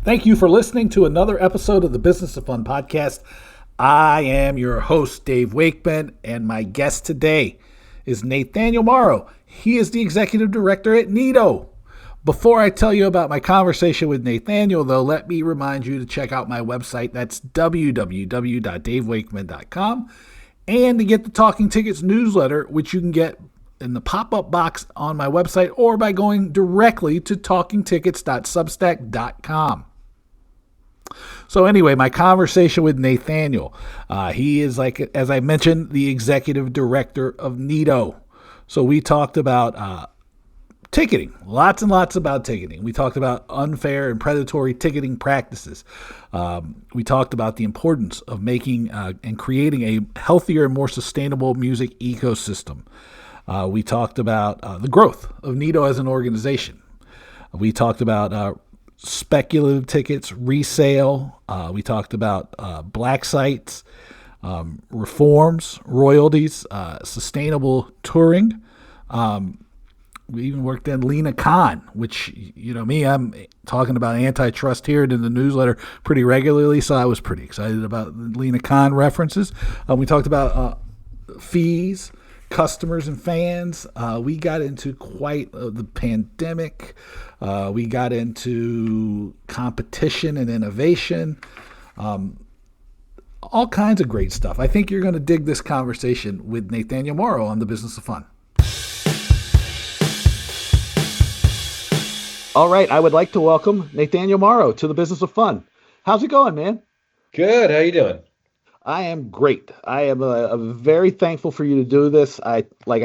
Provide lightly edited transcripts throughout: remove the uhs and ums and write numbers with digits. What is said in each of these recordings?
Thank you for listening to another episode of the Business of Fun podcast. I am your host, Dave Wakeman, and my guest today is Nathaniel Marro. He is the executive director at NITO. Before I tell you about my conversation with Nathaniel, though, let me remind you to check out my website. That's www.davewakeman.com. And to get the Talking Tickets newsletter, which you can get in the pop-up box on my website or by going directly to talkingtickets.substack.com. So anyway, my conversation with Nathaniel. He is, like, as I mentioned, the executive director of NITO. So we talked about ticketing, lots and lots about ticketing. We talked about unfair and predatory ticketing practices. We talked about the importance of making and creating a healthier and more sustainable music ecosystem. We talked about the growth of NITO as an organization. We talked about speculative tickets, resale. We talked about black sites, reforms, royalties, sustainable touring. We even worked in Lina, which, you know me, I'm talking about antitrust here and in the newsletter pretty regularly, so I was pretty excited about the Lina references. We talked about fees, customers and fans. We got into quite the pandemic. We got into competition and innovation. All kinds of great stuff. I think you're going to dig this conversation with Nathaniel Marro on the Business of Fun. All right, I would like to welcome Nathaniel Marro to the Business of Fun. How's it going, man? Good. How you doing? I am great. I am very thankful for you to do this. I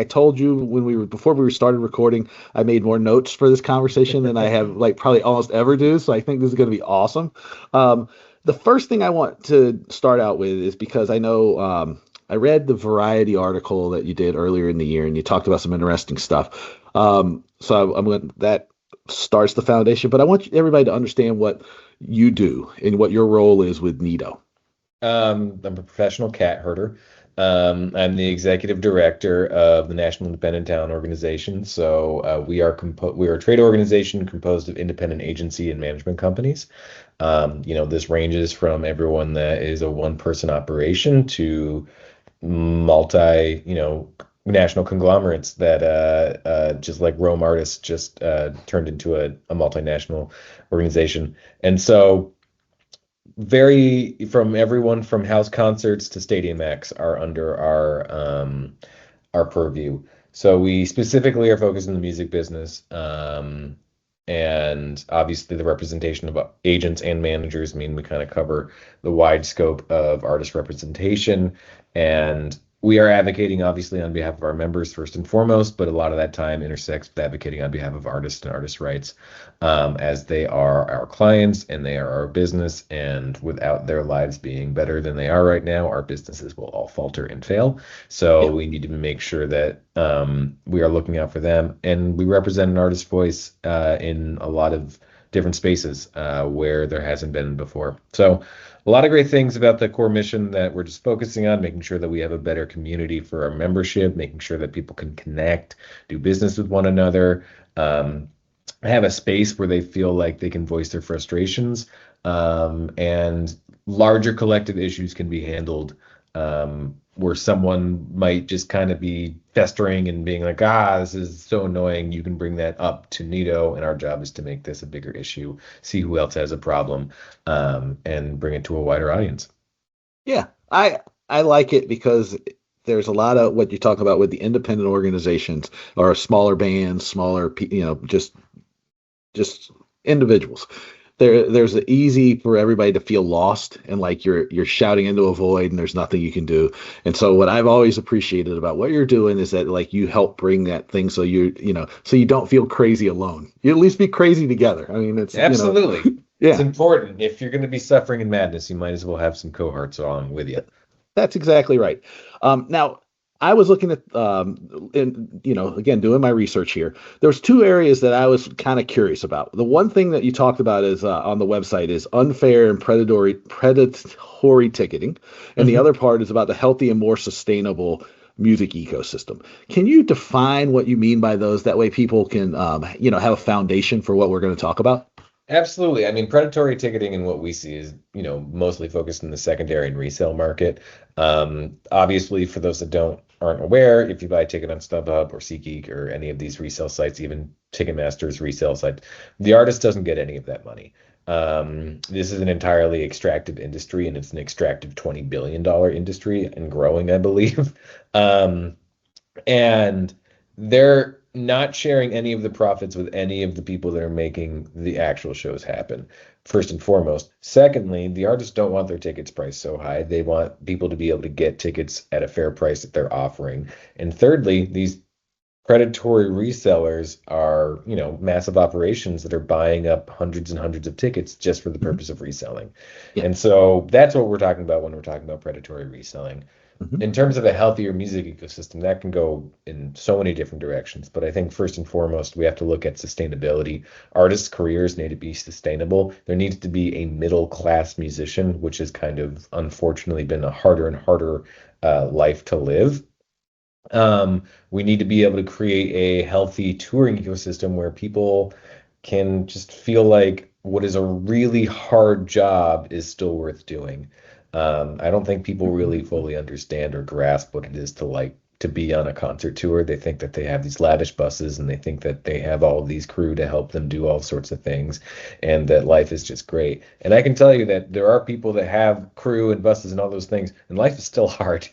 told you before we started recording, I made more notes for this conversation than I have probably almost ever do. So I think this is going to be awesome. The first thing I want to start out with is because I know I read the Variety article that you did earlier in the year, and you talked about some interesting stuff. That starts the foundation, but I want everybody to understand what you do and what your role is with NITO. I'm a professional cat herder. I'm the executive director of the National Independent Talent Organization. So we are a trade organization composed of independent agency and management companies. This ranges from everyone that is a one-person operation to multi, national conglomerates that just like Rome Artists just turned into a multinational organization. And so from everyone from house concerts to stadium acts are under our purview. So we specifically are focused in the music business, and obviously the representation of agents and managers mean we kind of cover the wide scope of artist representation, and we are advocating obviously on behalf of our members first and foremost, but a lot of that time intersects with advocating on behalf of artists and artist rights, as they are our clients and they are our business. And without their lives being better than they are right now, our businesses will all falter and fail. So we need to make sure that we are looking out for them. And we represent an artist voice in a lot of different spaces where there hasn't been before. So a lot of great things about the core mission that we're just focusing on, making sure that we have a better community for our membership, making sure that people can connect, do business with one another, have a space where they feel like they can voice their frustrations, and larger collective issues can be handled where someone might just kind of be festering and being like, this is so annoying. You can bring that up to NITO, and our job is to make this a bigger issue, see who else has a problem, and bring it to a wider audience. Yeah, I like it because there's a lot of what you talk about with the independent organizations or smaller bands, smaller, just individuals. There's an easy for everybody to feel lost and like you're shouting into a void and there's nothing you can do. And so what I've always appreciated about what you're doing is that like you help bring that thing so you don't feel crazy alone. You at least be crazy together. I mean, it's absolutely yeah. It's important. If you're going to be suffering in madness, you might as well have some cohorts along with you. That's exactly right. Now, I was looking at, again, doing my research here. There was two areas that I was kind of curious about. The one thing that you talked about is on the website is unfair and predatory ticketing, and the other part is about the healthy and more sustainable music ecosystem. Can you define what you mean by those? That way, people can, have a foundation for what we're going to talk about. Absolutely. I mean, predatory ticketing and what we see is, mostly focused in the secondary and resale market. Obviously, for those that aren't aware, if you buy a ticket on StubHub or SeatGeek or any of these resale sites, even Ticketmaster's resale site, the artist doesn't get any of that money. This is an entirely extractive industry, and it's an extractive $20 billion industry and growing, I believe. Um, and they're not sharing any of the profits with any of the people that are making the actual shows happen, first and foremost. Secondly, the artists don't want their tickets priced so high. They want people to be able to get tickets at a fair price that they're offering. And thirdly, these predatory resellers are, massive operations that are buying up hundreds and hundreds of tickets just for the Mhm. purpose of reselling. Yeah. And so that's what we're talking about when we're talking about predatory reselling. Mhm. In terms of a healthier music ecosystem, that can go in so many different directions. But I think first and foremost, we have to look at sustainability. Artists' careers need to be sustainable. There needs to be a middle class musician, which has kind of unfortunately been a harder and harder life to live. We need to be able to create a healthy touring ecosystem where people can just feel like what is a really hard job is still worth doing. I don't think people really fully understand or grasp what it is to be on a concert tour. They think that they have these lavish buses and they think that they have all of these crew to help them do all sorts of things and that life is just great. And I can tell you that there are people that have crew and buses and all those things, and life is still hard.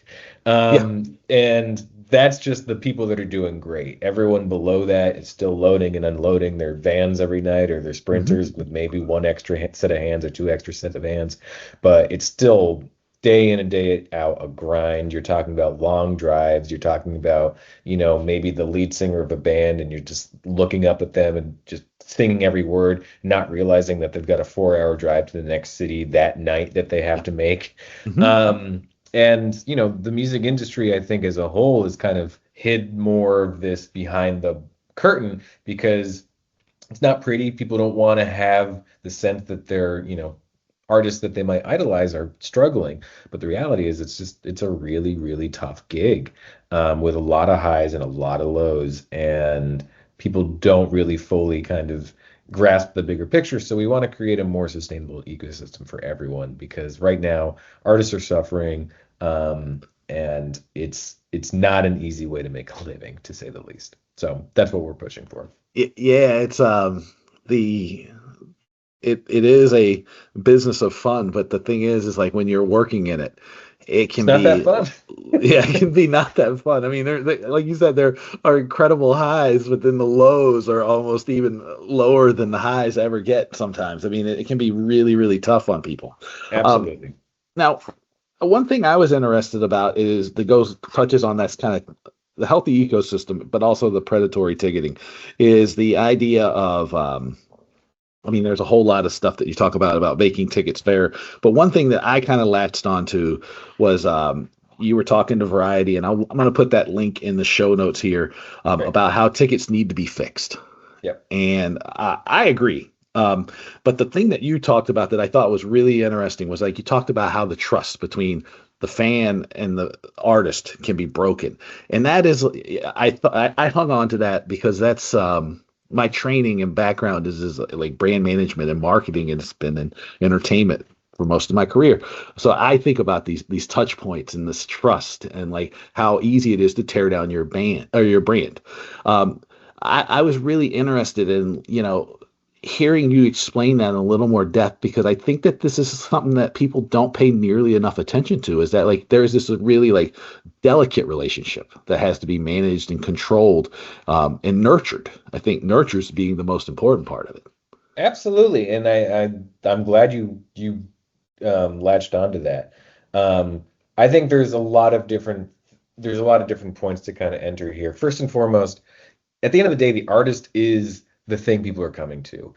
Yeah. And that's just the people that are doing great. Everyone below that is still loading and unloading their vans every night or their Mhm. sprinters with maybe one extra set of hands or two extra sets of hands. But it's still day in and day out a grind. You're talking about long drives. You're talking about, maybe the lead singer of a band and you're just looking up at them and just singing every word, not realizing that they've got a 4 hour drive to the next city that night that they have Yeah. to make. Mhm. And the music industry, I think, as a whole, has kind of hid more of this behind the curtain because it's not pretty. People don't want to have the sense that their, artists that they might idolize are struggling. But the reality is, it's a really, really tough gig, with a lot of highs and a lot of lows, and people don't really fully kind of grasp the bigger picture. So we want to create a more sustainable ecosystem for everyone because right now artists are suffering, and it's not an easy way to make a living, to say the least. So that's what we're pushing for. Yeah, it's the it is a business of fun, but the thing is like when you're working in it, it It's can not that be fun. yeah, it can be not that fun. I mean, like you said, there are incredible highs, but then the lows are almost even lower than the highs ever get sometimes. I mean, it can be really, really tough on people. Um, Absolutely. Now, one thing I was interested about is that goes touches on that's kind of the healthy ecosystem, but also the predatory ticketing, is the idea of I mean, there's a whole lot of stuff that you talk about making tickets fair. But one thing that I kind of latched onto was you were talking to Variety, and I'm going to put that link in the show notes here Great. about how tickets need to be fixed. Yep. And I agree. But the thing that you talked about that I thought was really interesting was like you talked about how the trust between the fan and the artist can be broken, and that is I hung on to that because that's my training and background is like brand management and marketing, and it's been in entertainment for most of my career. So I think about these touch points and this trust and like how easy it is to tear down your band or your brand. Um, I was really interested in, hearing you explain that in a little more depth because I think that this is something that people don't pay nearly enough attention to is that like there's this really like delicate relationship that has to be managed and controlled and nurtured. I think nurtures being the most important part of it. Absolutely. And I'm glad you latched onto that. I think there's a lot of different points to kind of enter here. First and foremost, at the end of the day, the artist is the thing people are coming to.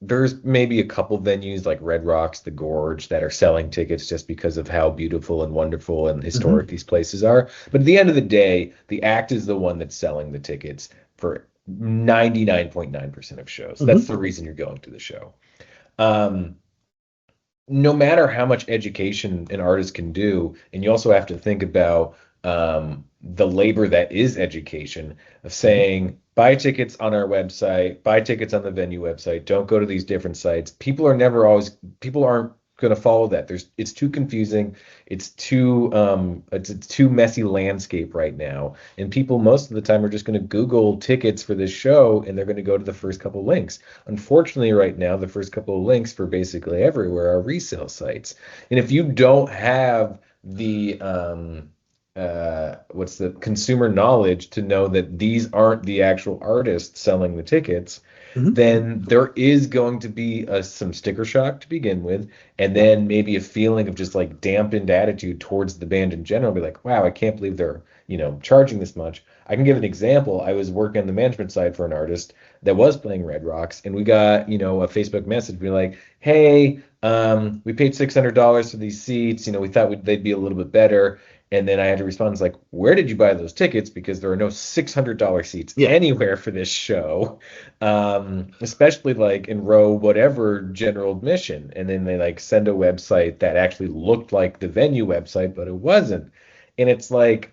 There's maybe a couple venues like Red Rocks, the Gorge, that are selling tickets just because of how beautiful and wonderful and historic Hmm. these places are. But at the end of the day, the act is the one that's selling the tickets for 99.9% of shows. That's Hmm. the reason you're going to the show. Um, no matter how much education an artist can do, and you also have to think about the labor that is education of Mhm. saying, buy tickets on our website, buy tickets on the venue website, don't go to these different sites. People aren't going to follow that. It's too confusing. It's too messy landscape right now. And people most of the time are just going to Google tickets for this show and they're going to go to the first couple links. Unfortunately, right now, the first couple of links for basically everywhere are resale sites. And if you don't have the what's the consumer knowledge to know that these aren't the actual artists selling the tickets, Mhm. then there is going to be some sticker shock to begin with, and Yep. then maybe a feeling of just like dampened attitude towards the band in general. Be like, wow, I can't believe they're, charging this much. I can give an example. I was working on the management side for an artist that was playing Red Rocks, and we got, a Facebook message be like, hey, we paid $600 for these seats. We thought they'd be a little bit better. And then I had to respond, it's like, where did you buy those tickets? Because there are no $600 seats Yeah. anywhere for this show, especially like in row whatever general admission. And then they like send a website that actually looked like the venue website, but it wasn't. And it's like,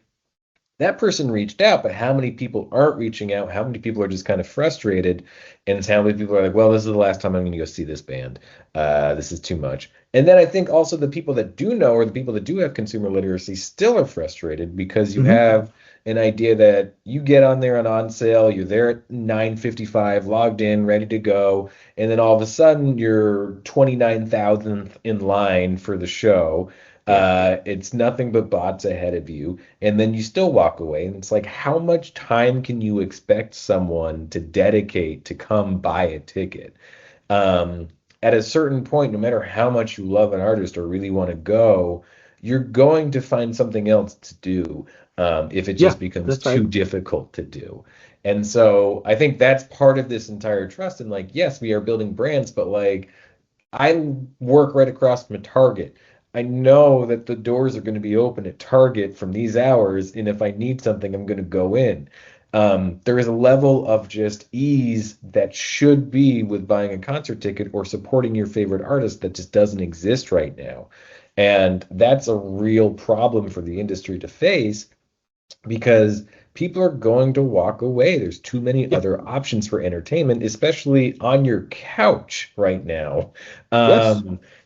that person reached out, but how many people aren't reaching out? How many people are just kind of frustrated? And how many people are like, well, this is the last time I'm going to go see this band. This is too much. And then I think also the people that do know, or the people that do have consumer literacy, still are frustrated because you Hmm. have an idea that you get on there on sale, you're there at 9:55, logged in, ready to go, and then all of a sudden you're 29,000th in line for the show. Yeah. It's nothing but bots ahead of you, and then you still walk away. And it's like, how much time can you expect someone to dedicate to come buy a ticket? Um, at a certain point, no matter how much you love an artist or really want to go, you're going to find something else to do, if it Yeah. just becomes That's right. too difficult to do. And so I think that's part of this entire trust. And like, yes, we are building brands, but like, I work right across from a Target. I know that the doors are going to be open at Target from these hours, and if I need something, I'm going to go in. There is a level of just ease that should be with buying a concert ticket or supporting your favorite artist that just doesn't exist right now. And that's a real problem for the industry to face because people are going to walk away. There's too many Yeah. other options for entertainment, especially on your couch right now, Yes.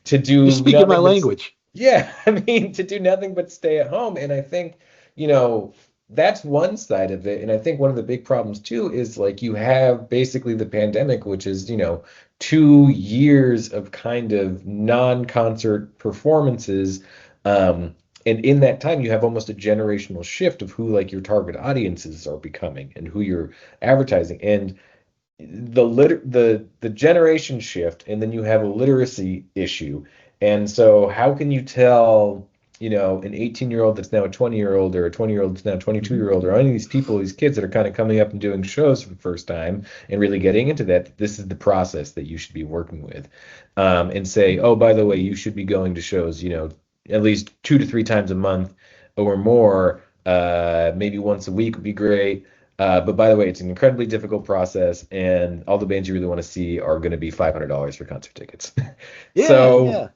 to You're do speaking my nothing but, language. yeah, I mean, to do nothing but stay at home. And I think, you know, that's one side of it. And I think one of the big problems too is like you have basically the pandemic, which is, 2 years of kind of non-concert performances. Um, and in that time, you have almost a generational shift of who like your target audiences are becoming and who you're advertising. And the generation shift, and then you have a literacy issue. And so how can you tell, an 18-year-old that's now a 20-year-old or a 20-year-old that's now a Mhm. 22-year-old or any of these people, these kids that are kind of coming up and doing shows for the first time and really getting into that, this is the process that you should be working with. And say, oh, by the way, you should be going to shows, at least 2 to 3 times a month or more. Maybe once a week would be great. But by the way, it's an incredibly difficult process, and all the bands you really want to see are going to be $500 for concert tickets. Yeah. So Yeah.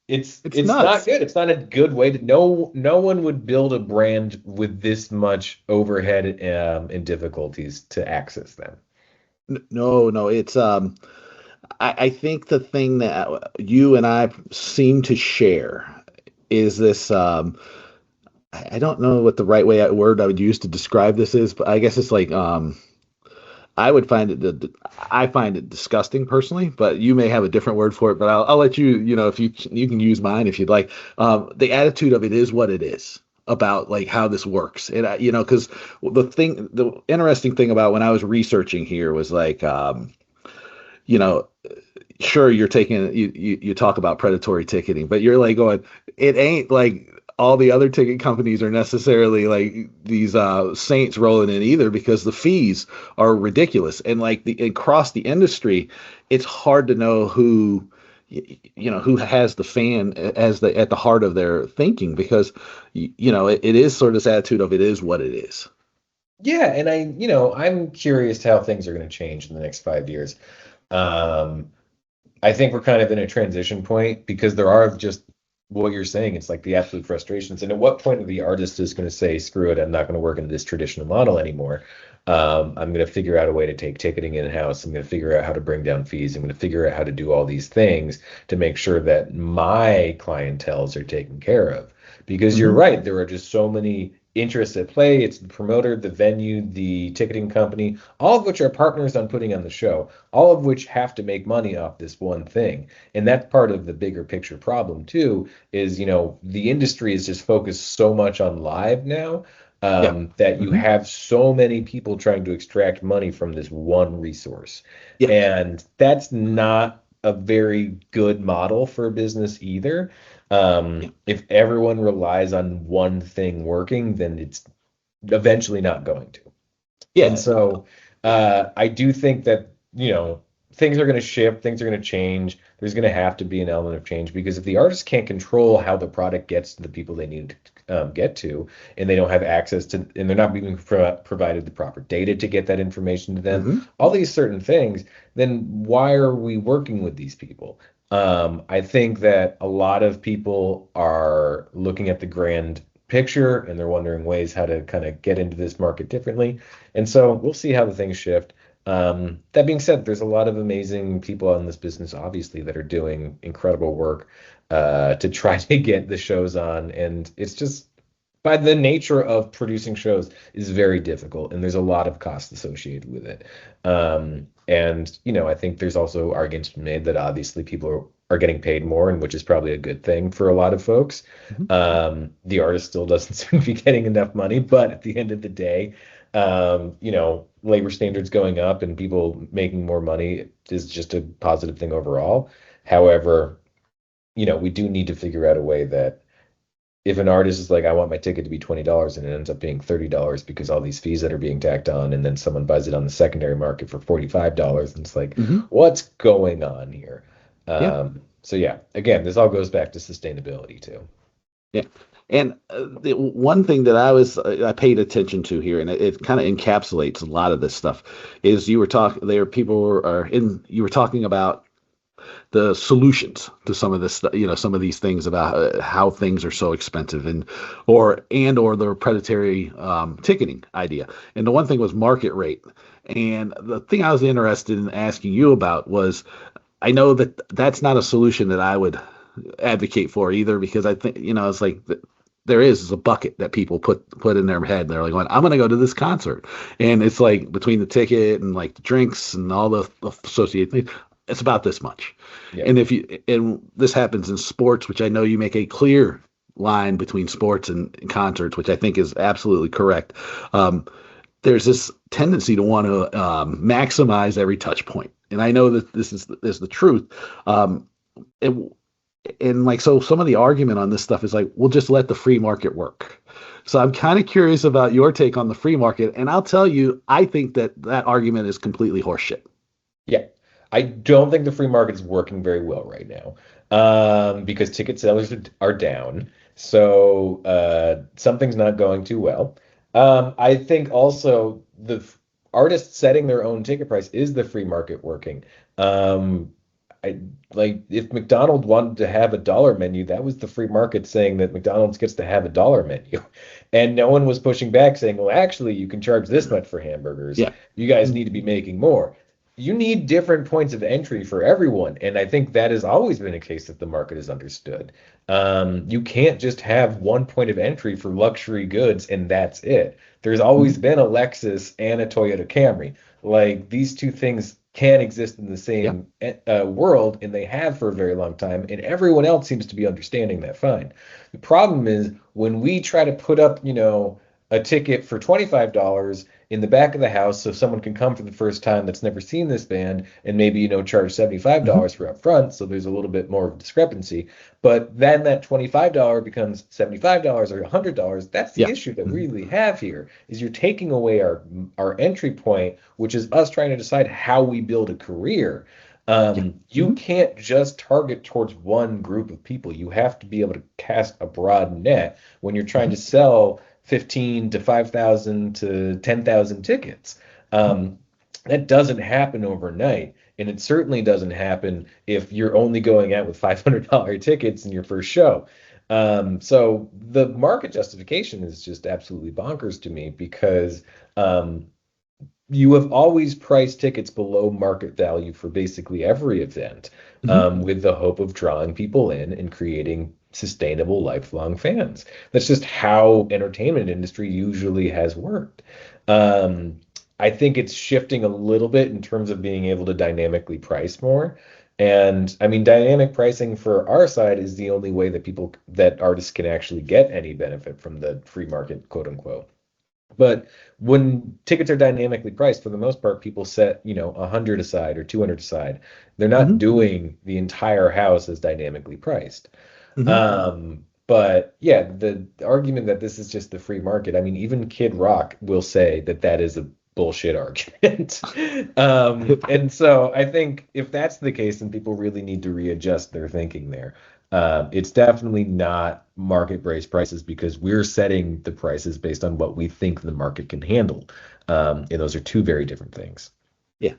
it's It's it's not nuts. good. It's not a good way to. No one would build a brand with this much overhead, and difficulties to access them. No, no. I think the thing that you and I seem to share is this. I don't know what the right word I would use to describe this is, but I guess it's like I would find I find it disgusting personally, but you may have a different word for it. But I'll let you, if you can use mine if you'd like. The attitude of it is what it is about like how this works, and because the interesting thing about when I was researching here was like, you know, sure you're taking you talk about predatory ticketing, but you're like going, it ain't like all the other ticket companies are necessarily like these saints rolling in either because the fees are ridiculous and like across the industry it's hard to know who has the fan as the at the heart of their thinking because it is sort of this attitude of it is what it is. Yeah, and I'm curious how things are going to change in the next 5 years. Um, I think we're kind of in a transition point because there are just what you're saying. It's like the absolute frustrations. And at what point are the artist is going to say, screw it, I'm not going to work in this traditional model anymore. I'm going to figure out a way to take ticketing in-house. I'm going to figure out how to bring down fees. I'm going to figure out how to do all these things to make sure that my clientels are taken care of. Because you're Hmm. right, there are just so many interests at play. It's the promoter, the venue, the ticketing company, all of which are partners on putting on the show, all of which have to make money off this one thing. And that's part of the bigger picture problem too, is, the industry is just focused so much on live now, Yeah. that you Hmm. have so many people trying to extract money from this one resource. Yeah. And that's not a very good model for a business either. Yeah. If everyone relies on one thing working, then it's eventually not going to. And Yeah. so I do think that, things are going to shift, things are going to change. There's going to have to be an element of change because if the artists can't control how the product gets to the people they need to get to, and they don't have access to, and they're not being provided the proper data to get that information to them, Hmm. all these certain things, then why are we working with these people? I think that a lot of people are looking at the grand picture and they're wondering ways how to kind of get into this market differently. And so we'll see how the things shift. That being said, there's a lot of amazing people in this business, obviously, that are doing incredible work to try to get the shows on. And it's just by the nature of producing shows is very difficult, and there's a lot of costs associated with it. And I think there's also arguments made that obviously people are getting paid more, and which is probably a good thing for a lot of folks. Hmm. The artist still doesn't seem to be getting enough money, but at the end of the day, labor standards going up and people making more money is just a positive thing overall. However, we do need to figure out a way that if an artist is like, I want my ticket to be $20 and it ends up being $30 because all these fees that are being tacked on, and then someone buys it on the secondary market for $45, and it's like, Hmm. what's going on here? Yeah. So yeah, again, this all goes back to sustainability too. Yeah. And the one thing that I paid attention to here, and it kind of encapsulates a lot of this stuff, is you were talking there. People are in. You were talking about the solutions to some of this, some of these things about how things are so expensive, or the predatory ticketing idea. And the one thing was market rate. And the thing I was interested in asking you about was, I know that that's not a solution that I would advocate for either, because I think, it's like there is a bucket that people put in their head. They're like, going, I'm going to go to this concert, and it's like between the ticket and like the drinks and all the associated things, it's about this much. Yeah. And this happens in sports, which I know you make a clear line between sports and concerts, which I think is absolutely correct. Um, there's this tendency to want to maximize every touch point, and I know that this is the truth. Um, and, and like, so some of the argument on this stuff is like, we'll just let the free market work. So I'm kind of curious about your take on the free market, and I'll tell you, I think that argument is completely horseshit. Yeah. I don't think the free market is working very well right now, because ticket sellers are down. So something's not going too well. I think also artists setting their own ticket price is the free market working. Um, I like if McDonald's wanted to have a dollar menu, that was the free market saying that McDonald's gets to have a dollar menu. And no one was pushing back saying, well, actually, you can charge this much for hamburgers. Yeah. You guys need to be making more. You need different points of entry for everyone. And I think that has always been a case that the market has understood. You can't just have one point of entry for luxury goods and that's it. There's always Mhm. been a Lexus and a Toyota Camry. Like these two things can exist in the Yeah. same world, and they have for a very long time. And everyone else seems to be understanding that fine. The problem is when we try to put up, a ticket for $25 in the back of the house so someone can come for the first time that's never seen this band and maybe charge Mhm. $75 for up front, so there's a little bit more of a discrepancy, but then that $25 becomes $75 or $100. That's the Yeah. issue that we Mhm. really have here, is you're taking away our entry point, which is us trying to decide how we build a career. Yeah. You Mhm. can't just target towards one group of people. You have to be able to cast a broad net when you're trying to Mhm. sell 15 to 5,000 to 10,000 tickets. Mhm. Um, that doesn't happen overnight. And it certainly doesn't happen if you're only going out with $500 tickets in your first show. So the market justification is just absolutely bonkers to me because um, you have always priced tickets below market value for basically every event, Hmm. with the hope of drawing people in and creating sustainable lifelong fans. That's just how entertainment industry usually has worked. Um, I think it's shifting a little bit in terms of being able to dynamically price more. And I mean, dynamic pricing for our side is the only way that that artists can actually get any benefit from the free market, quote unquote. But when tickets are dynamically priced, for the most part, people set, 100 aside or 200 aside. They're not Hmm. doing the entire house as dynamically priced. Hmm. But yeah, the argument that this is just the free market, I mean, even Kid Rock will say that that is a bullshit argument. And so I think if that's the case, then people really need to readjust their thinking there. It's definitely not market-based prices because we're setting the prices based on what we think the market can handle. And those are two very different things. Yeah.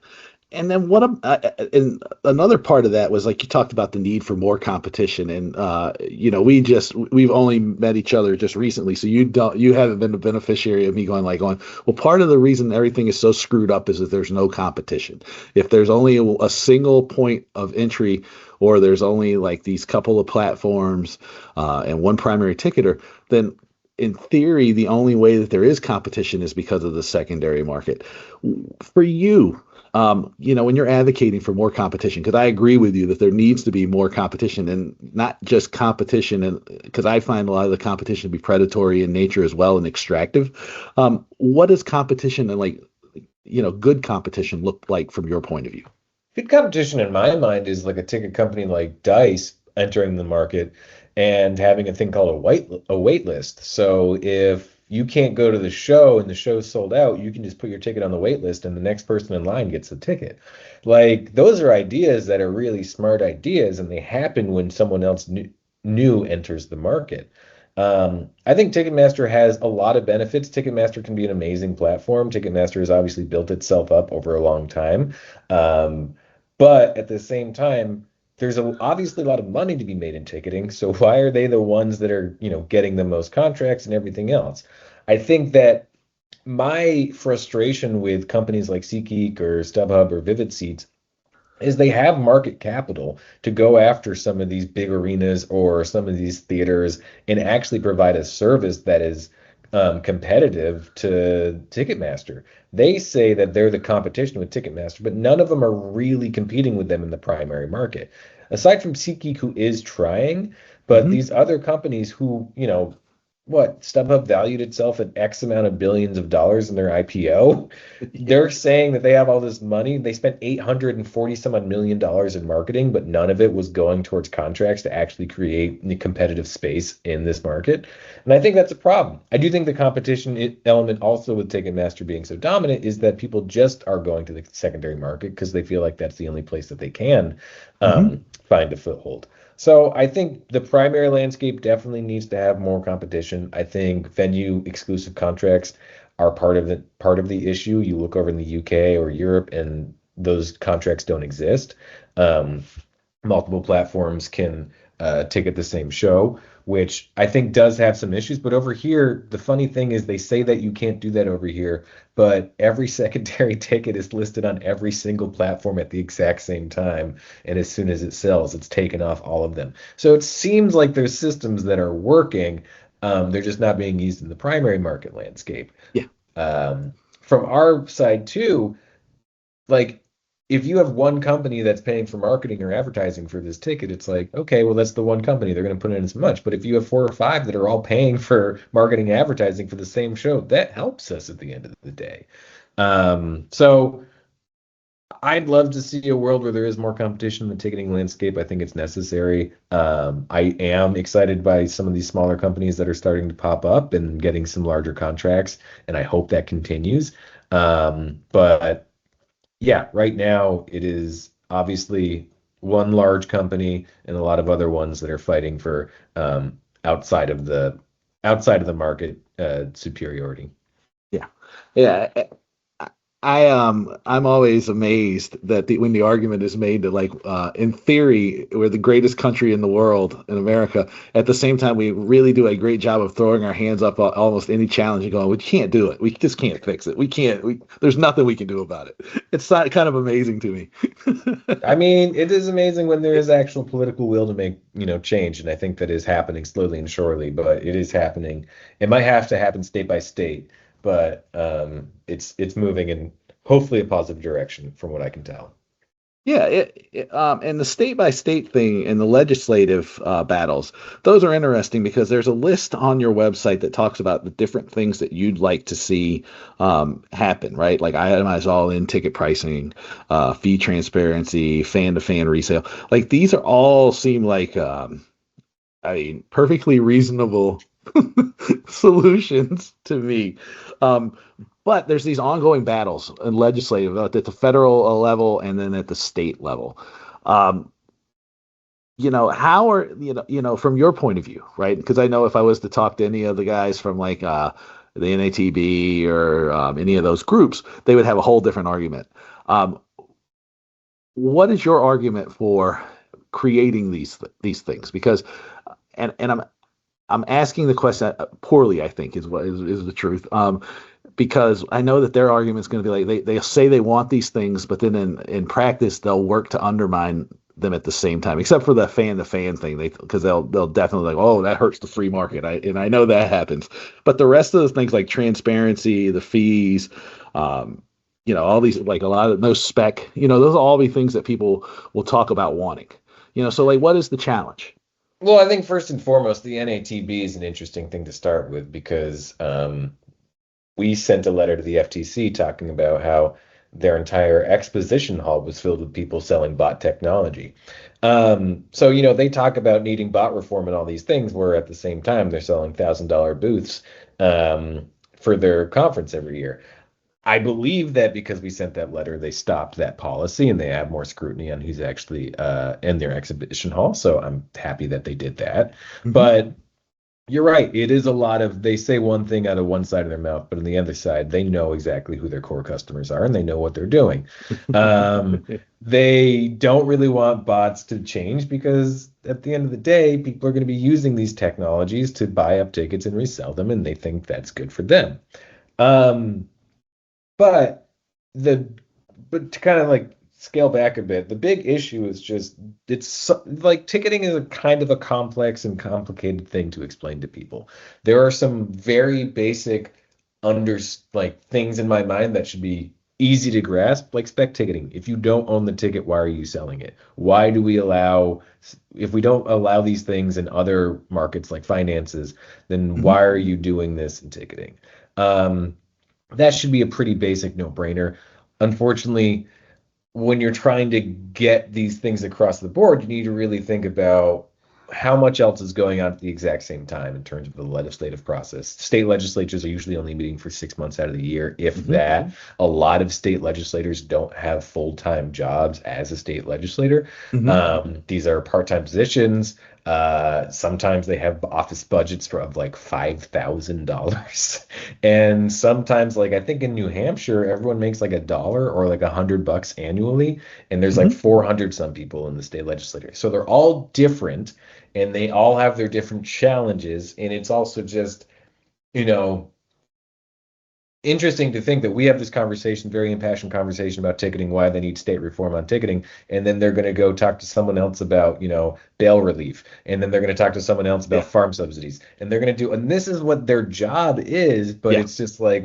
And then and another part of that was like you talked about the need for more competition, and we've only met each other just recently, so you haven't been the beneficiary of me going, well, part of the reason everything is so screwed up is that there's no competition. If there's only a single point of entry, or there's only like these couple of platforms and one primary ticketer, then in theory, the only way that there is competition is because of the secondary market. For you, when you're advocating for more competition, because I agree with you that there needs to be more competition, and not just competition, and because I find a lot of the competition to be predatory in nature as well and extractive. What does competition and good competition look like from your point of view? Good competition in my mind is like a ticket company like Dice entering the market and having a thing called a wait list. So if you can't go to the show and the show's sold out, you can just put your ticket on the wait list and the next person in line gets the ticket. Like those are ideas that are really smart ideas and they happen when someone else new enters the market. I think Ticketmaster has a lot of benefits. Ticketmaster can be an amazing platform. Ticketmaster has obviously built itself up over a long time. Um, but at the same time, there's obviously a lot of money to be made in ticketing. So why are they the ones that are, getting the most contracts and everything else? I think that my frustration with companies like SeatGeek or StubHub or Vivid Seats is they have market capital to go after some of these big arenas or some of these theaters and actually provide a service that is competitive to Ticketmaster. They say that they're the competition with Ticketmaster, but none of them are really competing with them in the primary market. Aside from SeatGeek, who is trying, but Hmm. these other companies who, what StubHub valued itself at X amount of billions of dollars in their IPO. They're saying that they have all this money. They spent 840 some odd million dollars in marketing, but none of it was going towards contracts to actually create the competitive space in this market. And I think that's a problem. I do think the competition element also with Ticketmaster being so dominant is that people just are going to the secondary market because they feel like that's the only place that they can Hmm. find a foothold. So I think the primary landscape definitely needs to have more competition. I think venue exclusive contracts are part of the issue. You look over in the UK or Europe, and those contracts don't exist. Um, Multiple platforms can ticket the same show, which I think does have some issues. But over here, the funny thing is they say that you can't do that over here, but every secondary ticket is listed on every single platform at the exact same time. And as soon as it sells, it's taken off all of them. So it seems like there's systems that are working. They're just not being used in the primary market landscape. Yeah. From our side too, like if you have one company that's paying for marketing or advertising for this ticket, it's like, okay, well, that's the one company. They're going to put in as much. But if you have four or five that are all paying for marketing and advertising for the same show, that helps us at the end of the day. So I'd love to see a world where there is more competition in the ticketing landscape. I think it's necessary. I am excited by some of these smaller companies that are starting to pop up and getting some larger contracts, and I hope that continues. But yeah, right now it is obviously one large company and a lot of other ones that are fighting for outside of the market superiority. Yeah. Yeah. I'm always amazed that when the argument is made that like in theory we're the greatest country in the world in America. At the same time, we really do a great job of throwing our hands up almost any challenge and going, we can't do it. We just can't fix it. We can't. There's nothing we can do about it. It's not, kind of amazing to me. I mean, it is amazing when there is actual political will to make, change, and I think that is happening slowly and surely, but it is happening. It might have to happen state by state, but it's moving in hopefully a positive direction from what I can tell. Yeah, and the state by state thing and the legislative battles, those are interesting because there's a list on your website that talks about the different things that you'd like to see happen, right? Like itemized all in ticket pricing, fee transparency, fan to fan resale. Like these are all seem like, I mean, perfectly reasonable solutions to me. Um, but there's these ongoing battles in legislative at the federal level and then at the state level. Um, how are from your point of view, right? Because I know if I was to talk to any of the guys from like the NATB or any of those groups, they would have a whole different argument. Um, what is your argument for creating these things? Because and I'm asking the question poorly, I think is what is the truth. Because I know that their argument is going to be like they say they want these things, but then in practice they'll work to undermine them at the same time. Except for the fan to fan thing, because they'll definitely like, oh, that hurts the free market. I know that happens, but the rest of the things like transparency, the fees, all these like a lot of no spec, those will all be things that people will talk about wanting. So like, what is the challenge? Well, I think first and foremost, the NATB is an interesting thing to start with because we sent a letter to the FTC talking about how their entire exposition hall was filled with people selling bot technology. So, they talk about needing bot reform and all these things, where at the same time they're selling $1,000 booths for their conference every year. I believe that because we sent that letter, they stopped that policy and they have more scrutiny on who's actually in their exhibition hall. So I'm happy that they did that. Mm-hmm. But you're right. It is a lot of they say one thing out of one side of their mouth, but on the other side, they know exactly who their core customers are and they know what they're doing. They don't really want bots to change because at the end of the day, people are going to be using these technologies to buy up tickets and resell them, and they think that's good for them. Um, but the but to kind of like scale back a bit, the big issue is just like ticketing is a kind of a complex and complicated thing to explain to people. There are some very basic under like things in my mind that should be easy to grasp, like spec ticketing. If you don't own the ticket, why are you selling it? Why do we allow if we don't allow these things in other markets like finances, then Mm-hmm. why are you doing this in ticketing? Um, that should be a pretty basic no-brainer. Unfortunately, when you're trying to get these things across the board, you need to really think about how much else is going on at the exact same time in terms of the legislative process. State legislatures are usually only meeting for 6 months out of the year, if Mm-hmm. that. A lot of state legislators don't have full-time jobs as a state legislator. Mm-hmm. These are part-time positions. Sometimes they have office budgets of like $5,000. And sometimes, like I think in New Hampshire, everyone makes like $1 or like $100 annually, and there's like Mm-hmm. 400 some people in the state legislature. So they're all different, and they all have their different challenges. And it's also just, you know, interesting to think that we have this conversation, very impassioned conversation about ticketing, why they need state reform on ticketing, and then they're going to go talk to someone else about, bail relief, and then they're going to talk to someone else about Yeah. farm subsidies, and they're going to do, and this is what their job is, but Yeah. it's just like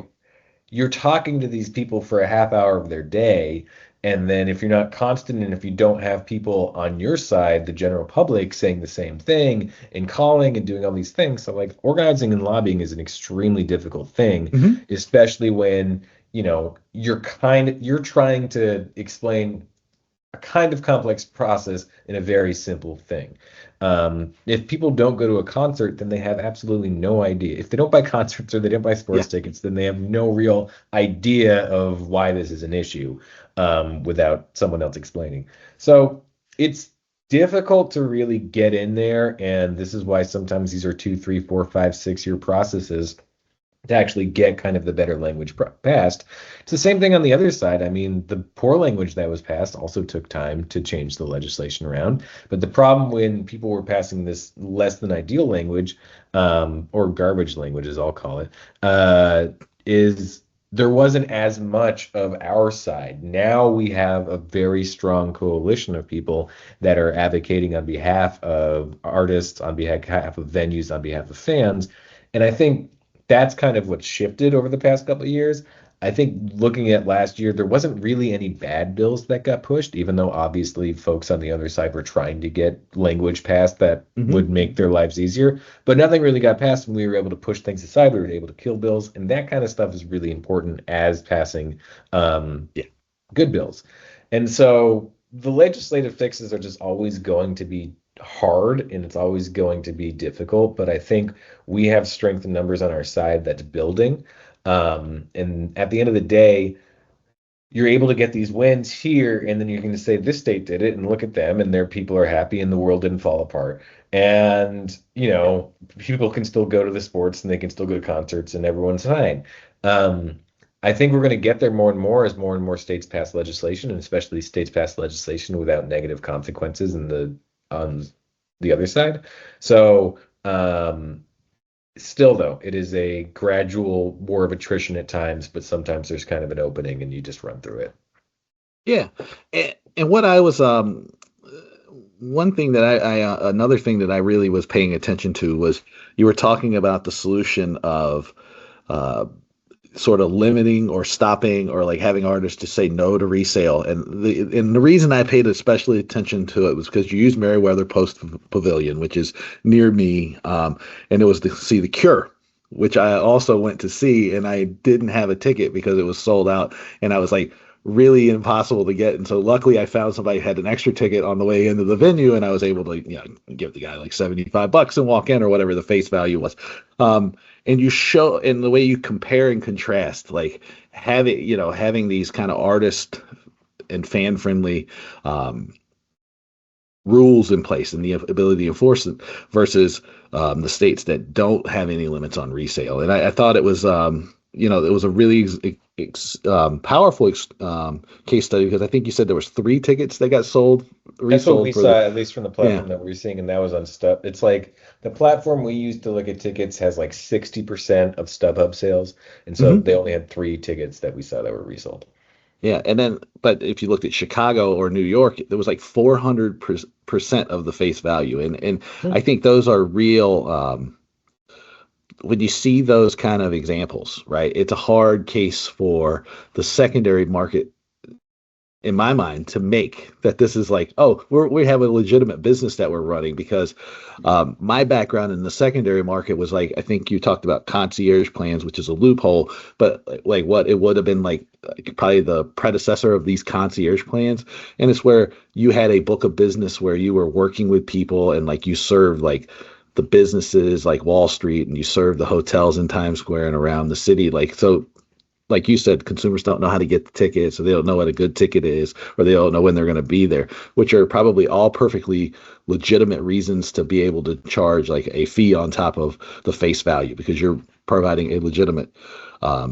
you're talking to these people for a half hour of their day. And then if you're not constant and if you don't have people on your side, the general public saying the same thing and calling and doing all these things. So like organizing and lobbying is an extremely difficult thing, Mm-hmm. especially when, you're trying to explain a kind of complex process in a very simple thing. If people don't go to a concert, then they have absolutely no idea. If they don't buy concerts or they don't buy Yeah. sports tickets, then they have no real idea of why this is an issue without someone else explaining. So it's difficult to really get in there, and this is why sometimes these are 2, 3, 4, 5, 6 year processes to actually get kind of the better language passed. It's the same thing on the other side. I mean, the poor language that was passed also took time to change the legislation around. But the problem when people were passing this less than ideal language, or garbage language, as I'll call it, is there wasn't as much of our side. Now we have a very strong coalition of people that are advocating on behalf of artists, on behalf of venues, on behalf of fans. And I think that's kind of what shifted over the past couple of years. I think looking at last year, there wasn't really any bad bills that got pushed, even though obviously folks on the other side were trying to get language passed that would Hmm. make their lives easier. But nothing really got passed, and we were able to push things aside. We were able to kill bills, and that kind of stuff is really important as passing um, Yeah. good bills. And so the legislative fixes are just always going to be hard and it's always going to be difficult. But I think we have strength in numbers on our side that's building. And at the end of the day, you're able to get these wins here, and then you're going to say this state did it, and look at them, and their people are happy, and the world didn't fall apart. And people can still go to the sports, and they can still go to concerts, and everyone's fine. I think we're going to get there more and more states pass legislation, and especially states pass legislation without negative consequences in the other side. So still, though, it is a gradual war of attrition at times, but sometimes there's kind of an opening, and you just run through it. Yeah. And what I was one thing that another thing that I really was paying attention to was you were talking about the solution of uh, sort of limiting or stopping or like having artists to say no to resale. And the reason I paid especially attention to it was because you used Meriwether Post Pavilion, which is near me, and it was to see The Cure, which I also went to see, and I didn't have a ticket because it was sold out, and I was like really impossible to get. And so luckily I found somebody who had an extra ticket on the way into the venue, and I was able to give the guy like $75 and walk in or whatever the face value was. And you show in the way you compare and contrast, like having these kind of artist and fan friendly rules in place and the ability to enforce it versus the states that don't have any limits on resale. And I thought it was it was a really powerful case study, because I think you said there was 3 tickets that got That's what we resold for saw, the. at least from the Yeah. platform that we were seeing, and that was on Stub. It's like the platform we used to look at tickets has like 60% of StubHub sales, and so Hmm. they only had 3 tickets that we saw that were resold. Yeah, and then, but if you looked at Chicago or New York, there was like 400% of the face value, and I Hmm. think those are real. When you see those kind of examples, right? It's a hard case for the secondary market, in my mind, to make that this is like, oh, we have a legitimate business that we're running, because my background in the secondary market was like, I think you talked about concierge plans, which is a loophole, but like what it would have been like probably the predecessor of these concierge plans. And it's where you had a book of business where you were working with people, and like you served like the businesses like Wall Street, and you served the hotels in Times Square and around the city. Like, so like you said, consumers don't know how to get the tickets, or they don't know what a good ticket is, or they don't know when they're going to be there, which are probably all perfectly legitimate reasons to be able to charge like a fee on top of the face value, because you're providing a legitimate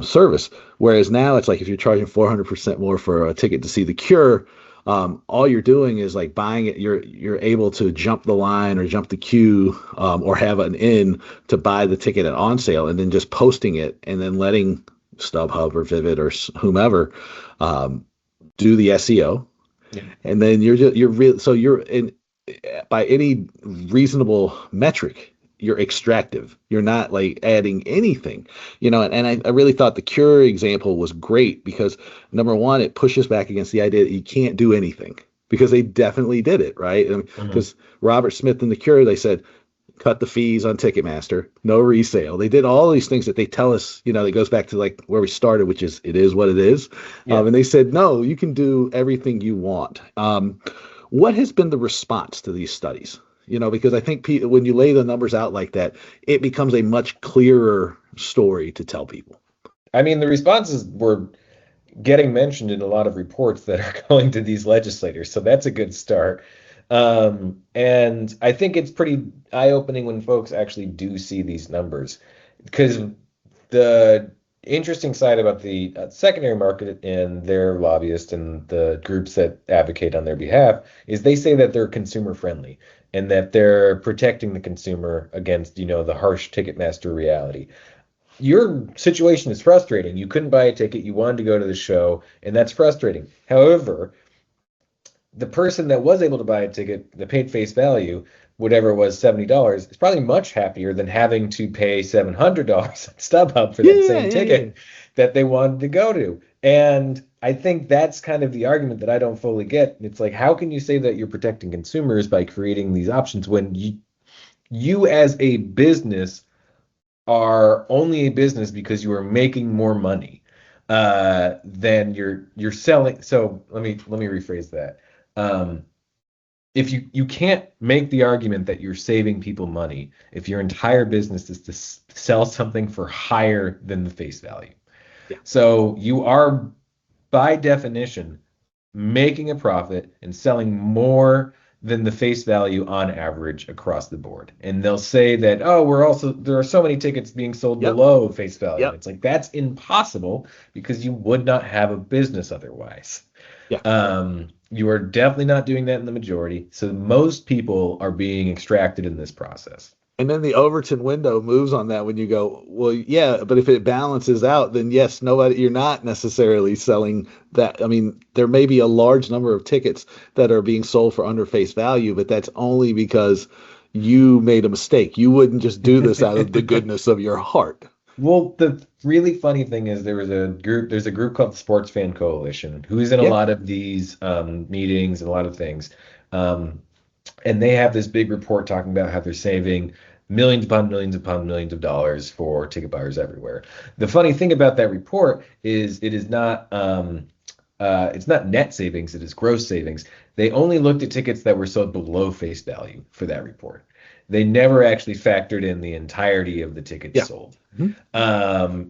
service. Whereas now it's like if you're charging 400% more for a ticket to see The Cure, all you're doing is like buying it. You're able to jump the line or jump the queue, or have an in to buy the ticket at on sale, and then just posting it, and then letting StubHub or Vivid or whomever um, do the SEO, Yeah. and then you're real. So you're in, by any reasonable metric, you're extractive. You're not like adding anything, And I really thought the Cure example was great because, number one, it pushes back against the idea that you can't do anything, because they definitely did it, right? Mhm. Because Robert Smith and the Cure, they said cut the fees on Ticketmaster, no resale. They did all these things that they tell us, that goes back to like where we started, which is it is what it is. Yeah. And they said, no, you can do everything you want. What has been the response to these studies? Because I think when you lay the numbers out like that, it becomes a much clearer story to tell people. I mean, the responses were getting mentioned in a lot of reports that are going to these legislators, so that's a good start. And I think it's pretty eye-opening when folks actually do see these numbers, because the interesting side about the secondary market and their lobbyists and the groups that advocate on their behalf is they say that they're consumer friendly and that they're protecting the consumer against, the harsh Ticketmaster reality. Your situation is frustrating. You couldn't buy a ticket, you wanted to go to the show, and that's frustrating. However, the person that was able to buy a ticket that paid face value, whatever it was, $70, is probably much happier than having to pay $700 at StubHub for that Yeah, same yeah, yeah. ticket that they wanted to go to. And I think that's kind of the argument that I don't fully get. It's like, how can you say that you're protecting consumers by creating these options when you as a business are only a business because you are making more money than you're selling. So let me rephrase that. Um, if you can't make the argument that you're saving people money if your entire business is to sell something for higher than the face value. Yeah. So you are by definition making a profit and selling more than the face value on average across the board. And they'll say that, oh, there are so many tickets being sold Yep. below face value. Yep. It's like that's impossible because you would not have a business otherwise. Yeah. You are definitely not doing that in the majority. So most people are being extracted in this process. And then the Overton window moves on that when you go, well, yeah, but if it balances out, then yes, you're not necessarily selling that. I mean, there may be a large number of tickets that are being sold for under face value, but that's only because you made a mistake. You wouldn't just do this out of the goodness of your heart. Well, the really funny thing is there's a group called the Sports Fan Coalition who's in a Yeah. lot of these meetings and a lot of things. Um, and they have this big report talking about how they're saving millions upon millions upon millions of dollars for ticket buyers everywhere. The funny thing about that report is it's not net savings, it is gross savings. They only looked at tickets that were sold below face value for that report. They never actually factored in the entirety of the tickets Yeah. sold. Mhm.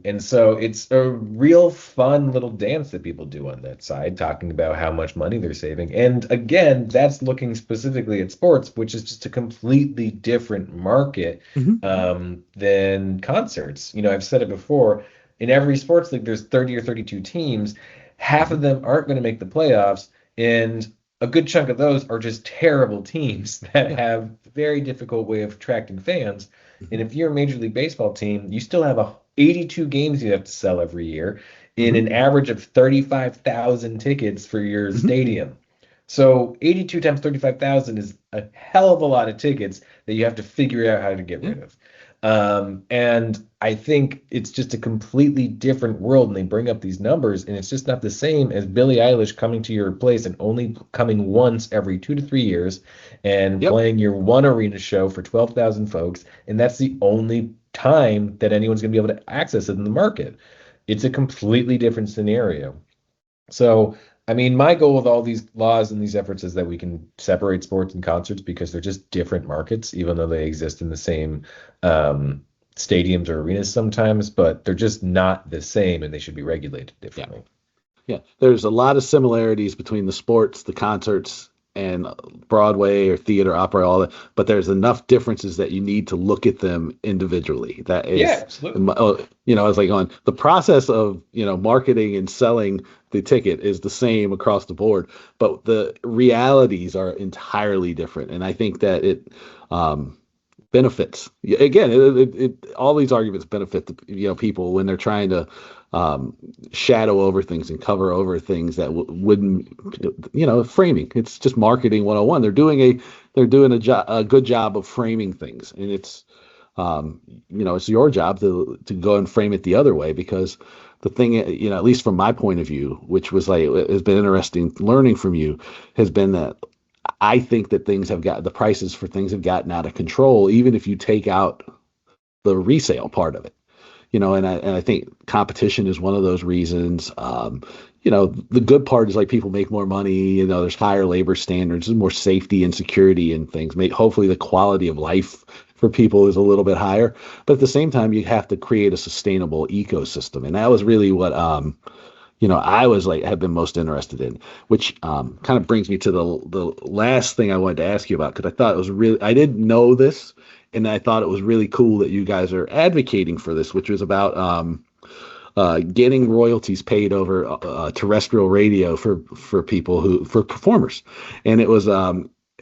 And so it's a real fun little dance that people do on that side, talking about how much money they're saving. And again, that's looking specifically at sports, which is just a completely different market Mhm. than concerts. I've said it before, in every sports league, there's 30 or 32 teams. Half of Mhm. them aren't going to make the playoffs, and a good chunk of those are just terrible teams that Yeah. have a very difficult way of attracting fans. And Mhm. if you're a Major League Baseball team, you still have 82 games you have to sell every year in Mhm. an average of 35,000 tickets for your Mhm. stadium. So 82 times 35,000 is a hell of a lot of tickets that you have to figure out how to get Yeah. rid of. And I think it's just a completely different world, and they bring up these numbers, and it's just not the same as Billie Eilish coming to your place and only coming once every 2 to 3 years and Yep. playing your one arena show for 12,000 folks, and that's the only time that anyone's going to be able to access it in the market. It's a completely different scenario. So, I mean, my goal with all these laws and these efforts is that we can separate sports and concerts because they're just different markets, even though they exist in the same um, stadiums or arenas sometimes, but they're just not the same and they should be regulated Yeah. differently. Yeah, there's a lot of similarities between the sports, the concerts, and Broadway or theater, opera, all that. But there's enough differences that you need to look at them individually. That Yeah, is, absolutely. it's like going the process of marketing and selling the ticket is the same across the board, but the realities are entirely different. And I think that it benefits. Again, all these arguments benefit the people when they're trying to shadow over things and cover over things that wouldn't framing. It's just marketing 101. They're doing a good job of framing things, and it's your job to go and frame it the other way because the thing, at least from my point of view, which was like has been interesting learning from you, has been that I think that the prices for things have gotten out of control, even if you take out the resale part of it. And I think competition is one of those reasons. The good part is like people make more money. There's higher labor standards, there's more safety and security and things. Hopefully, the quality of life for people is a little bit higher. But at the same time, you have to create a sustainable ecosystem, and that was really what I was like have been most interested in, which kind of brings me to the last thing I wanted to ask you about because I thought it was really I didn't know this, and I thought it was really cool that you guys are advocating for this, which was about getting royalties paid over terrestrial radio for people who for performers, and it was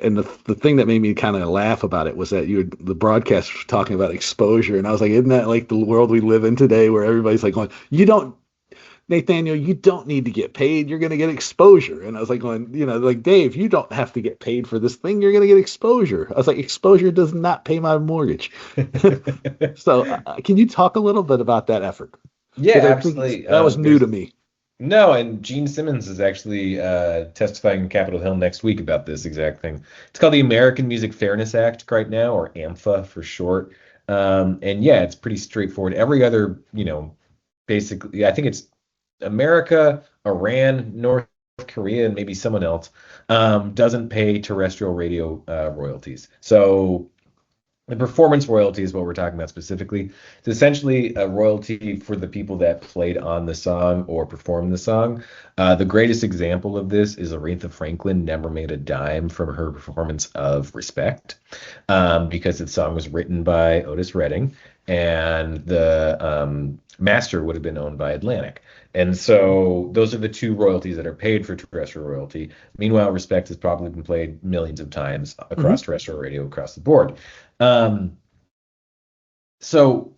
and the thing that made me kind of laugh about it was that the broadcast was talking about exposure, and I was like, isn't that like the world we live in today, where everybody's like going, you don't, Nathaniel, you don't need to get paid. You're going to get exposure. And I was like, going, like, Dave, you don't have to get paid for this thing. You're going to get exposure. I was like, exposure does not pay my mortgage. So, can you talk a little bit about that effort? Yeah, Because I think absolutely. that was new to me. No, and Gene Simmons is actually testifying in Capitol Hill next week about this exact thing. It's called the American Music Fairness Act right now, or AMFA for short. And yeah, it's pretty straightforward. Every other, basically, I think it's America, Iran, North Korea, and maybe someone else doesn't pay terrestrial radio royalties. So the performance royalty is what we're talking about specifically. It's essentially a royalty for the people that played on the song or performed the song. The greatest example of this is Aretha Franklin never made a dime from her performance of Respect, because the song was written by Otis Redding, and the master would have been owned by Atlantic. And so those are the two royalties that are paid for terrestrial royalty. Meanwhile, Respect has probably been played millions of times across terrestrial radio across the board. So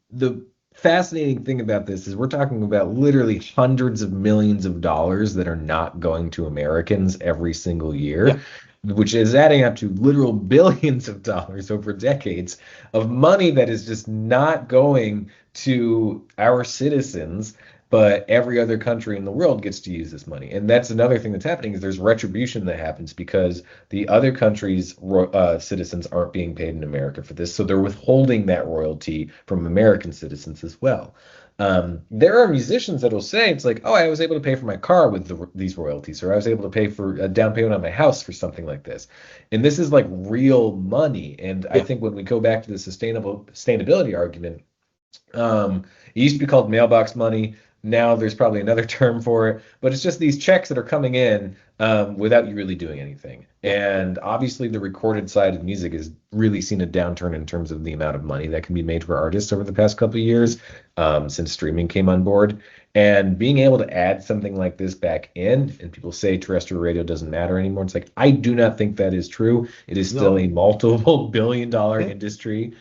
the fascinating thing about this is we're talking about literally hundreds of millions of dollars that are not going to Americans every single year, which is adding up to literal billions of dollars over decades of money that is just not going to our citizens, but every other country in the world gets to use this money. And that's another thing that's happening, is there's retribution that happens because the other countries' citizens aren't being paid in America for this. So they're withholding that royalty from American citizens as well. There are musicians that will say, it's like, oh, I was able to pay for my car with these royalties, or I was able to pay for a down payment on my house for something like this. And this is like real money. And I think when we go back to the sustainability argument, it used to be called mailbox money. Now there's probably another term for it, but it's just these checks that are coming in without you really doing anything. And obviously the recorded side of music has really seen a downturn in terms of the amount of money that can be made for artists over the past couple of years, since streaming came on board. And being able to add something like this back in, and people say terrestrial radio doesn't matter anymore. It's like, I do not think that is true. It is still a multiple billion-dollar industry.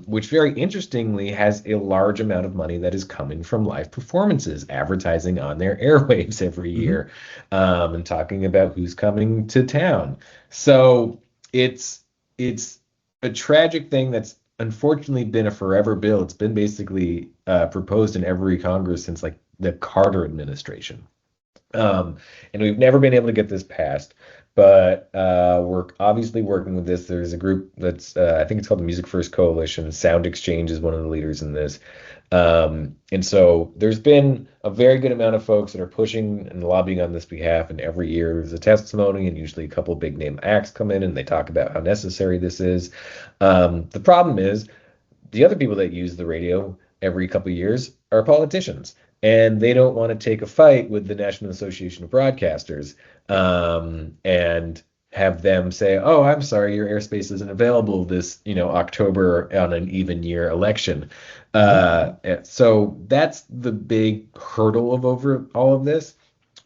Which very interestingly has a large amount of money that is coming from live performances, advertising on their airwaves every year, and talking about who's coming to town. So it's a tragic thing that's unfortunately been a forever bill. It's been basically proposed in every Congress since like the Carter administration. And we've never been able to get this passed. But we're obviously working with this. There's a group that's, I think it's called the Music First Coalition. Sound Exchange is one of the leaders in this. And so there's been a very good amount of folks that are pushing and lobbying on this behalf. And every year there's a testimony, and usually a couple big name acts come in and they talk about how necessary this is. The problem is the other people that use the radio every couple of years are politicians, and they don't want to take a fight with the National Association of Broadcasters, and have them say, oh, I'm sorry, your airspace isn't available this, October on an even year election. So that's the big hurdle of over all of this.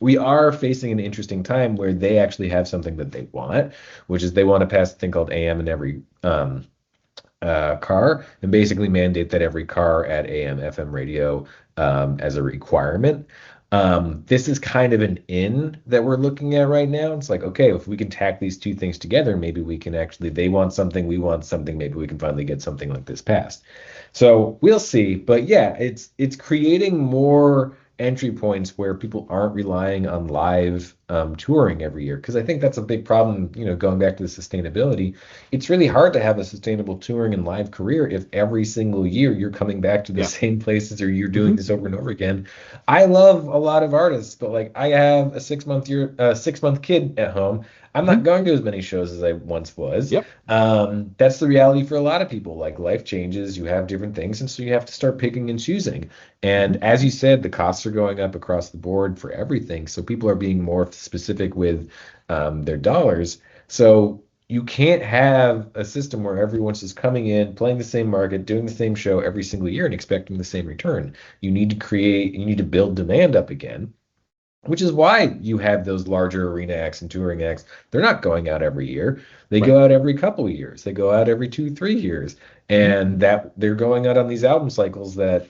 We are facing an interesting time where they actually have something that they want, which is they want to pass a thing called AM in every car, and basically mandate that every car at AM FM radio as a requirement. This is kind of an in that we're looking at right now. It's like, okay, if we can tack these two things together, maybe we can actually, they want something, we want something, maybe we can finally get something like this passed. So we'll see. But yeah, it's creating more entry points where people aren't relying on live touring every year, because I think that's a big problem. Going back to the sustainability, it's really hard to have a sustainable touring and live career if every single year you're coming back to the same places, or you're doing this over and over again. I love a lot of artists, but like, I have a 6-month kid at home. I'm not going to as many shows as I once was. That's the reality for a lot of people. Like, life changes, you have different things, and so you have to start picking and choosing. And as you said, the costs are going up across the board for everything. So people are being more specific with their dollars. So you can't have a system where everyone's just coming in, playing the same market, doing the same show every single year and expecting the same return. You need to build demand up again, which is why you have those larger arena acts and touring acts. They're not going out every year. They Right. go out every couple of years. They go out every 2, 3 years, Mhm. and that they're going out on these album cycles that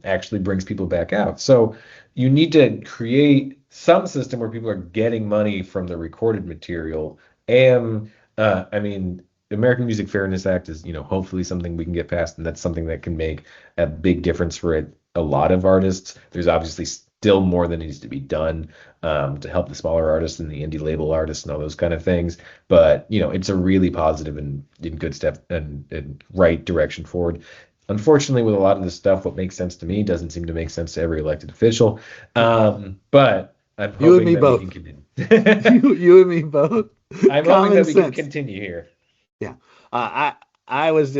actually brings people back out. So you need to create some system where people are getting money from the recorded material. And I mean, the American Music Fairness Act is, hopefully something we can get past, and that's something that can make a big difference for a lot of artists. There's obviously still more that needs to be done to help the smaller artists and the indie label artists and all those kind of things. But it's a really positive and in good step and right direction forward. Unfortunately, with a lot of this stuff, what makes sense to me doesn't seem to make sense to every elected official. But I'm You and hoping me that we both. can continue. You and me both. I'm hoping Common that we can sense. continue here. Yeah. I was,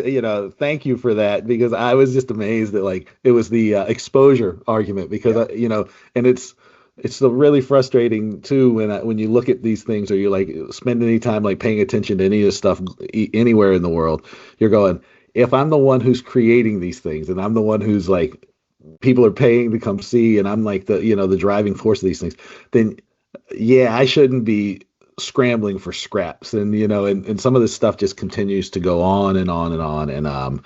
thank you for that because I was just amazed that like it was the exposure argument because Yeah. and it's really frustrating too when you look at these things or you like spend any time like paying attention to any of this stuff anywhere in the world, you're going, if I'm the one who's creating these things and I'm the one who's like people are paying to come see and I'm like the driving force of these things, then yeah, I shouldn't be scrambling for scraps and some of this stuff just continues to go on and on and on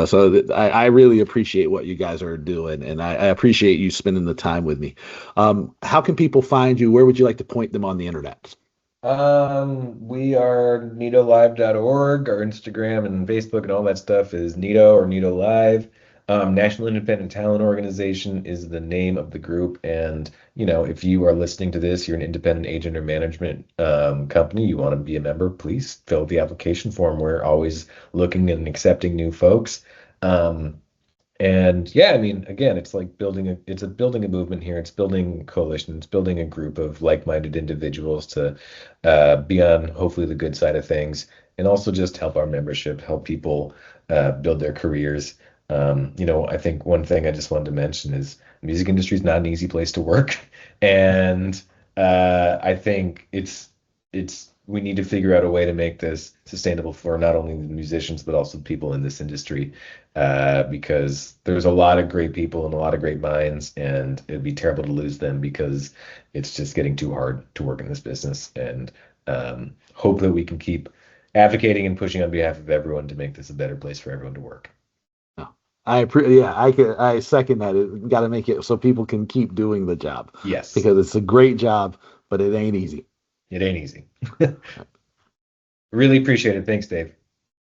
so I really appreciate what you guys are doing and I appreciate you spending the time with me. How can people find you? Where would you like to point them on the internet? We are nitolive.org. Our Instagram and Facebook and all that stuff is NITO or NITO Live. National Independent Talent Organization is the name of the group. And, if you are listening to this, you're an independent agent or management company, you want to be a member, please fill out the application form. We're always looking and accepting new folks. And yeah, I mean, again, it's like building a movement here. It's building a coalition. It's building a group of like-minded individuals to be on hopefully the good side of things, and also just help our membership, help people build their careers. I think one thing I just wanted to mention is the music industry is not an easy place to work, and I think it's we need to figure out a way to make this sustainable for not only the musicians but also people in this industry because there's a lot of great people and a lot of great minds, and it'd be terrible to lose them because it's just getting too hard to work in this business. And hope that we can keep advocating and pushing on behalf of everyone to make this a better place for everyone to work. I second that. It got to make it so people can keep doing the job Yes, because it's a great job, but it ain't easy. it ain't easy. Really appreciate it. Thanks, Dave.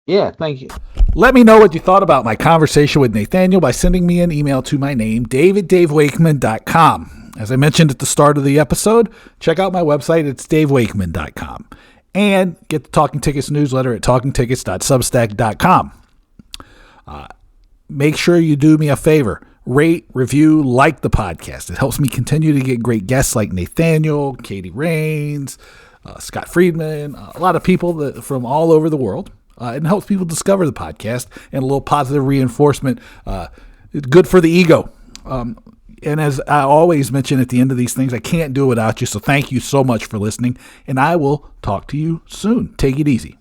Yeah, thank you. Let me know what you thought about my conversation with Nathaniel by sending me an email to my name, daviddavewakeman.com. As I mentioned at the start of the episode, check out my website. It's davewakeman.com. And get the Talking Tickets newsletter at talkingtickets.substack.com. Make sure you do me a favor. Rate, review, like the podcast. It helps me continue to get great guests like Nathaniel, Katie Rains, Scott Friedman, a lot of people from all over the world. It helps people discover the podcast and a little positive reinforcement. It's good for the ego. And as I always mention at the end of these things, I can't do it without you. So thank you so much for listening. And I will talk to you soon. Take it easy.